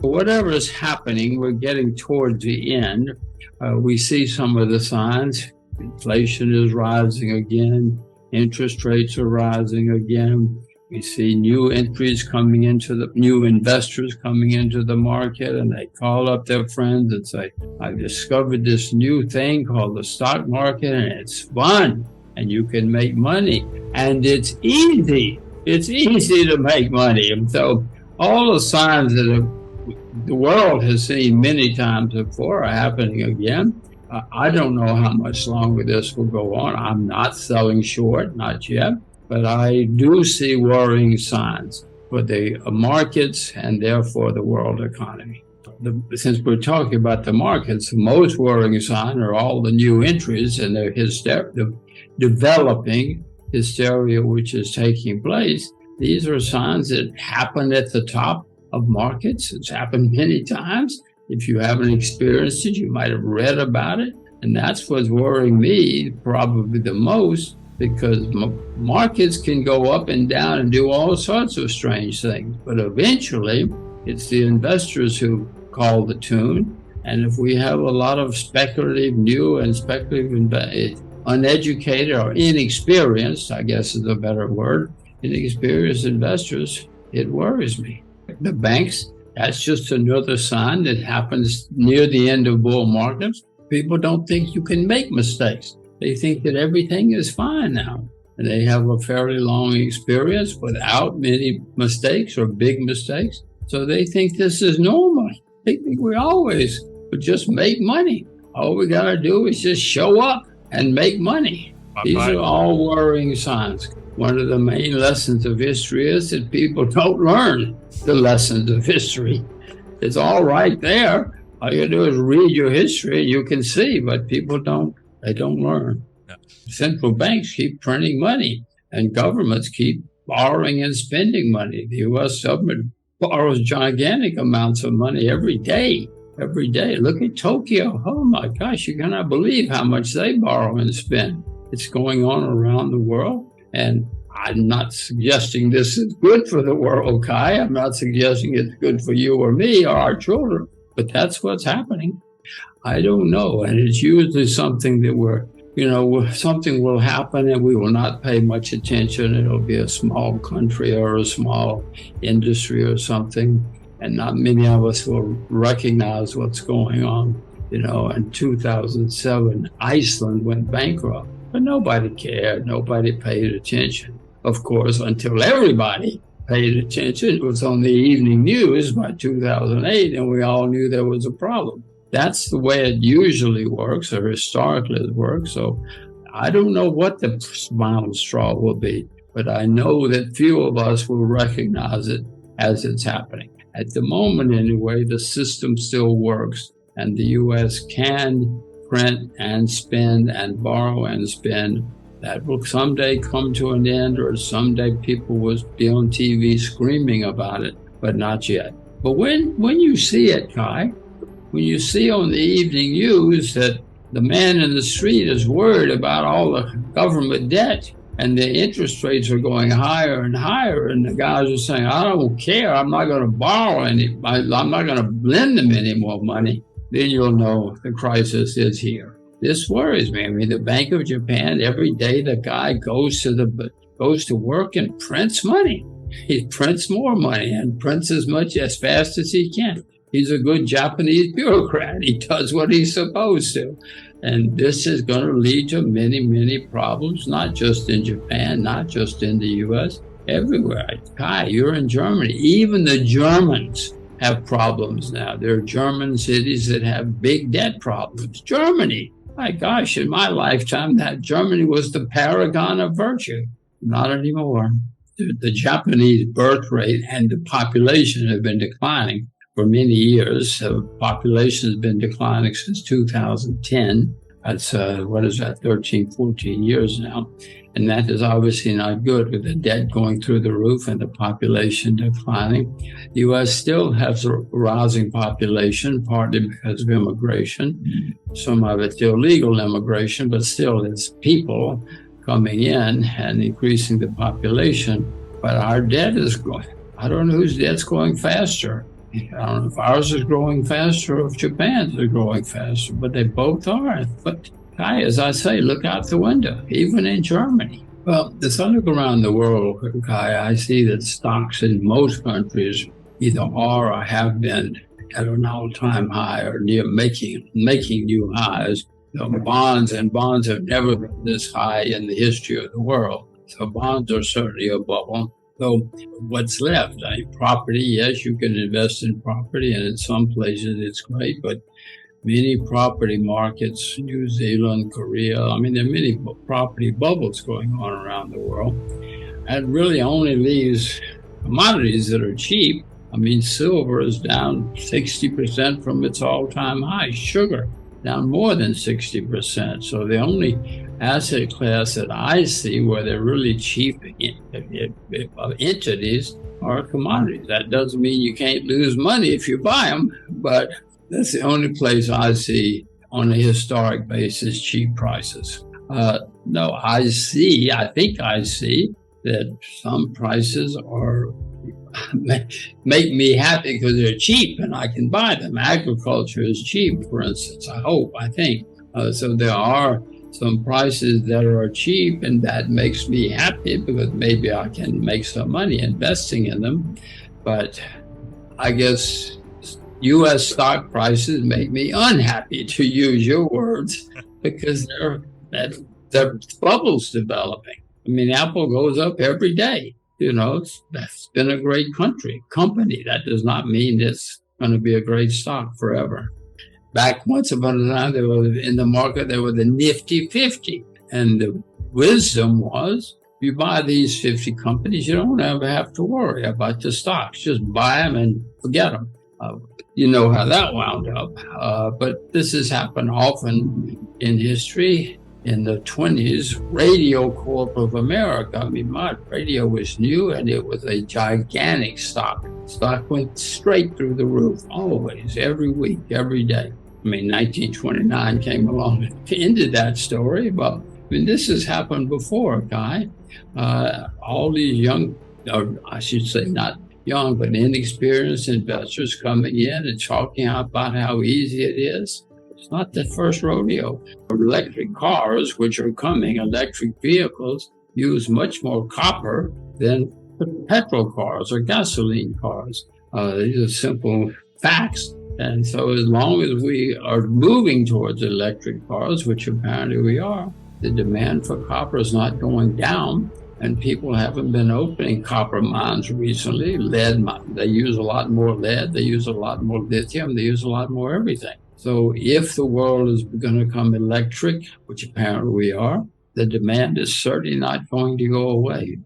Whatever is happening, we're getting towards the end. We see some of the signs. Inflation is rising again. Interest rates are rising again. We see new entries coming into new investors coming into the market, and they call up their friends and say, I've discovered this new thing called the stock market, and it's fun, and you can make money, and it's easy. It's easy to make money. And so all the signs that the world has seen many times before are happening again. I don't know how much longer this will go on. I'm not selling short, not yet, but I do see worrying signs for the markets and therefore the world economy. Since we're talking about the markets, the most worrying sign are all the new entries and the developing hysteria which is taking place. These are signs that happen at the top of markets. It's happened many times. If you haven't experienced it, you might have read about it. And that's what's worrying me probably the most, because markets can go up and down and do all sorts of strange things. But eventually, it's the investors who call the tune. And if we have a lot of uneducated or inexperienced, I guess is a better word, inexperienced investors, it worries me. The banks, that's just another sign that happens near the end of bull markets. People don't think you can make mistakes. They think that everything is fine now. And they have a fairly long experience without many mistakes or big mistakes. So they think this is normal. They think we always would just make money. All we got to do is just show up and make money. These are all worrying signs. One of the main lessons of history is that people don't learn the lessons of history. It's all right there. All you do is read your history and you can see, but people don't learn. Yeah. Central banks keep printing money and governments keep borrowing and spending money. The U.S. government borrows gigantic amounts of money every day. Look at Tokyo. Oh my gosh, you cannot believe how much they borrow and spend. It's going on around the world. And I'm not suggesting this is good for the world, Kai. I'm not suggesting it's good for you or me or our children, but that's what's happening. I don't know. And it's usually something that something will happen and we will not pay much attention. It'll be a small country or a small industry or something. And not many of us will recognize what's going on. In 2007, Iceland went bankrupt. But nobody cared. Nobody paid attention. Of course, until everybody paid attention. It was on the evening news by 2008, and we all knew there was a problem. That's the way it usually works, or historically it works. So I don't know what the final straw will be, but I know that few of us will recognize it as it's happening. At the moment, anyway, the system still works, and the U.S. can print and spend and borrow and spend. That will someday come to an end, or someday people will be on TV screaming about it, but not yet. But when you see it, Kai, when you see on the evening news that the man in the street is worried about all the government debt and the interest rates are going higher and higher, and the guys are saying, I don't care, I'm not going to borrow any, I'm not going to lend them any more money, then you'll know the crisis is here. This worries me. I mean, the Bank of Japan, every day the guy goes to work and prints money. He prints more money and prints as fast as he can. He's a good Japanese bureaucrat. He does what he's supposed to. And this is going to lead to many, many problems, not just in Japan, not just in the U.S., everywhere. Kai, you're in Germany. Even the Germans have problems now. There are German cities that have big debt problems. Germany, my gosh, in my lifetime, that Germany was the paragon of virtue. Not anymore. The Japanese birth rate and the population have been declining for many years. The population has been declining since 2010. That's, 13, 14 years now. And that is obviously not good, with the debt going through the roof and the population declining. The U.S. still has a rising population, partly because of immigration. Some of it's illegal immigration, but still it's people coming in and increasing the population. But our debt is growing. I don't know whose debt's going faster. I don't know if ours is growing faster or if Japan's is growing faster, but they both are. But Kai, as I say, look out the window, even in Germany. Well, as I look around the world, Kai, I see that stocks in most countries either are or have been at an all-time high or near making new highs. Bonds have never been this high in the history of the world. So bonds are certainly a bubble. So what's left? Property, yes, you can invest in property, and in some places it's great, but many property markets, New Zealand, Korea, there are many property bubbles going on around the world. And really only leaves commodities that are cheap. Silver is down 60% from its all-time high. Sugar, down more than 60%. So the only asset class that I see where they're really cheap entities are commodities. That doesn't mean you can't lose money if you buy them, but that's the only place I see on a historic basis cheap prices. No, I think I see that some prices are make me happy because they're cheap and I can buy them. Agriculture is cheap, for instance, I think. So there are some prices that are cheap, and that makes me happy because maybe I can make some money investing in them. But I guess U.S. stock prices make me unhappy, to use your words, because there are bubbles developing. Apple goes up every day. That's been a great company. That does not mean it's going to be a great stock forever. Back once upon a time, in the market, there were the Nifty 50. And the wisdom was, if you buy these 50 companies, you don't ever have to worry about the stocks. Just buy them and forget them. You know how that wound up. But this has happened often in history. In the 20s, Radio Corp of America, my radio was new and it was a gigantic stock. Stock went straight through the roof, always, every week, every day. 1929 came along and ended that story, but this has happened before, Guy. All these young, or I should say not young, but inexperienced investors coming in and talking about how easy it is. It's not the first rodeo. Electric cars, which are coming, electric vehicles, use much more copper than petrol cars or gasoline cars. These are simple facts. And so as long as we are moving towards electric cars, which apparently we are, the demand for copper is not going down. And people haven't been opening copper mines recently. Lead, they use a lot more lead. They use a lot more lithium. They use a lot more everything. So if the world is going to become electric, which apparently we are, the demand is certainly not going to go away.